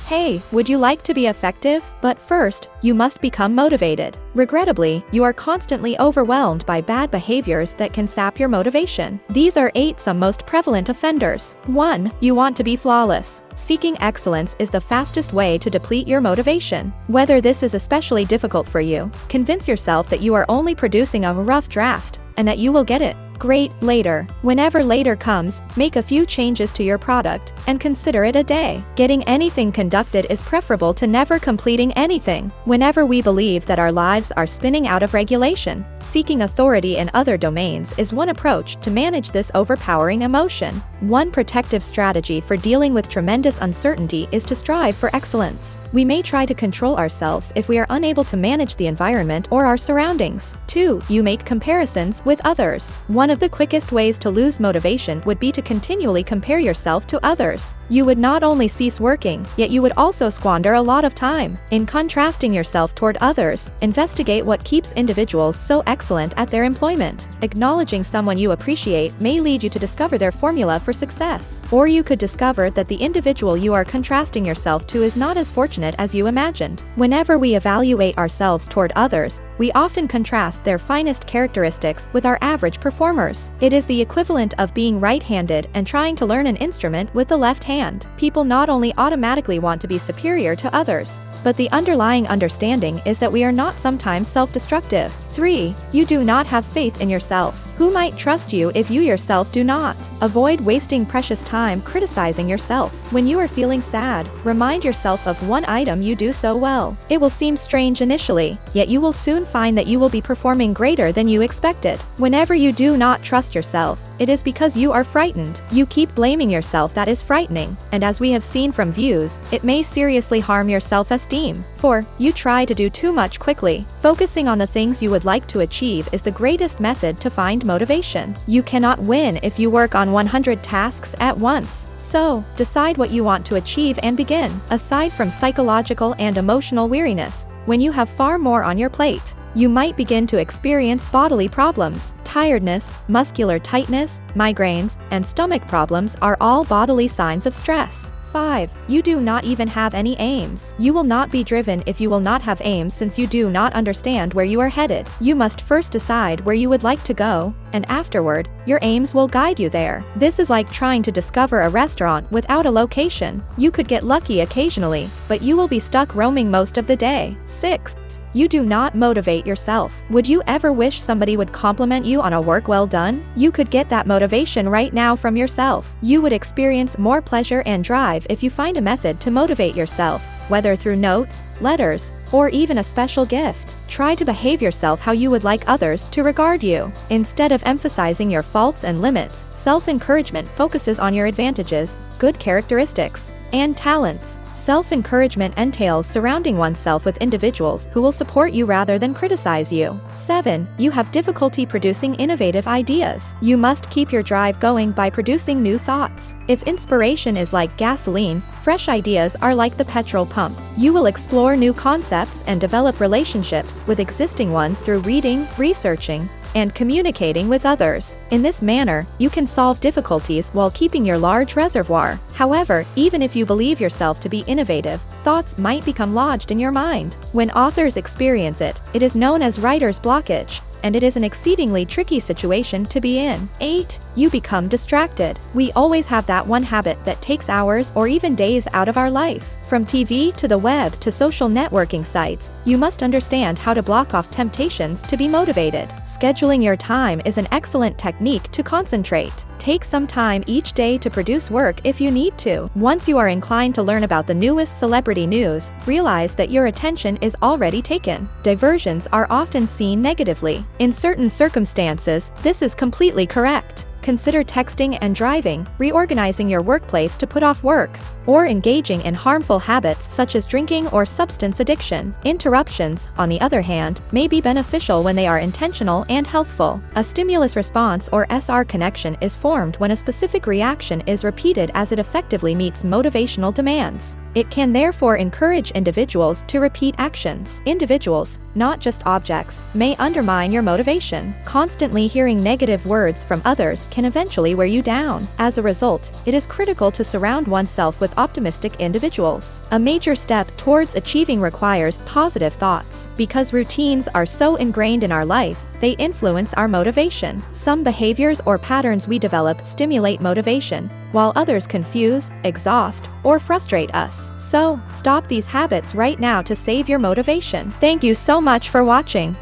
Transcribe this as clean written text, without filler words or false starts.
Hey, would you like to be effective? But first, you must become motivated. Regrettably, you are constantly overwhelmed by bad behaviors that can sap your motivation. These are some most prevalent offenders. 1. You want to be flawless. Seeking excellence is the fastest way to deplete your motivation. Whether this is especially difficult for you, convince yourself that you are only producing a rough draft, and that you will get it great later. Whenever later comes, make a few changes to your product, and consider it a day. Getting anything conducted is preferable to never completing anything. Whenever we believe that our lives are spinning out of regulation, seeking authority in other domains is one approach to manage this overpowering emotion. One protective strategy for dealing with tremendous uncertainty is to strive for excellence. We may try to control ourselves if we are unable to manage the environment or our surroundings. 2. You make comparisons with others. One of the quickest ways to lose motivation would be to continually compare yourself to others. You would not only cease working, yet you would also squander a lot of time. In contrasting yourself toward others, investigate what keeps individuals so excellent at their employment. Acknowledging someone you appreciate may lead you to discover their formula for success. Or you could discover that the individual you are contrasting yourself to is not as fortunate as you imagined. Whenever we evaluate ourselves toward others, we often contrast their finest characteristics with our average performers. It is the equivalent of being right-handed and trying to learn an instrument with the left hand. People not only automatically want to be superior to others, but the underlying understanding is that we are not sometimes self-destructive. 3. You do not have faith in yourself. Who might trust you if you yourself do not? Avoid wasting precious time criticizing yourself. When you are feeling sad, remind yourself of one item you do so well. It will seem strange initially, yet you will soon find that you will be performing greater than you expected. Whenever you do not trust yourself, it is because you are frightened. You keep blaming yourself, that is frightening, and as we have seen from views, it may seriously harm your self-esteem. 4. You try to do too much quickly. Focusing on the things you would like to achieve is the greatest method to find motivation. You cannot win if you work on 100 tasks at once. So, decide what you want to achieve and begin. Aside from psychological and emotional weariness, when you have far more on your plate, you might begin to experience bodily problems. Tiredness, muscular tightness, migraines, and stomach problems are all bodily signs of stress. 5. You do not even have any aims. You will not be driven if you will not have aims, since you do not understand where you are headed. You must first decide where you would like to go, and afterward, your aims will guide you there. This is like trying to discover a restaurant without a location. You could get lucky occasionally, but you will be stuck roaming most of the day. 6. You do not motivate yourself. Would you ever wish somebody would compliment you on a work well done? You could get that motivation right now from yourself. You would experience more pleasure and drive if you find a method to motivate yourself, whether through notes, letters, or even a special gift. Try to behave yourself how you would like others to regard you. Instead of emphasizing your faults and limits, self-encouragement focuses on your advantages, good characteristics, and talents. Self-encouragement entails surrounding oneself with individuals who will support you rather than criticize you. 7. You have difficulty producing innovative ideas. You must keep your drive going by producing new thoughts. If inspiration is like gasoline, fresh ideas are like the petrol pump. You will explore new concepts and develop relationships with existing ones through reading, researching, and communicating with others. In this manner, you can solve difficulties while keeping your large reservoir. However, even if you believe yourself to be innovative, thoughts might become lodged in your mind. When authors experience it, it is known as writer's blockage, and it is an exceedingly tricky situation to be in. 8. You become distracted. We always have that one habit that takes hours or even days out of our life. From TV to the web to social networking sites, you must understand how to block off temptations to be motivated. Scheduling your time is an excellent technique to concentrate. Take some time each day to produce work if you need to. Once you are inclined to learn about the newest celebrity news, realize that your attention is already taken. Diversions are often seen negatively. In certain circumstances, this is completely correct. Consider texting and driving, reorganizing your workplace to put off work, or engaging in harmful habits such as drinking or substance addiction. Interruptions, on the other hand, may be beneficial when they are intentional and healthful. A stimulus response or SR connection is formed when a specific reaction is repeated as it effectively meets motivational demands. It can therefore encourage individuals to repeat actions. Individuals, not just objects, may undermine your motivation. Constantly hearing negative words from others can eventually wear you down. As a result, it is critical to surround oneself with optimistic individuals. A major step towards achieving requires positive thoughts. Because routines are so ingrained in our life, they influence our motivation. Some behaviors or patterns we develop stimulate motivation, while others confuse, exhaust, or frustrate us. So, stop these habits right now to save your motivation. Thank you so much for watching.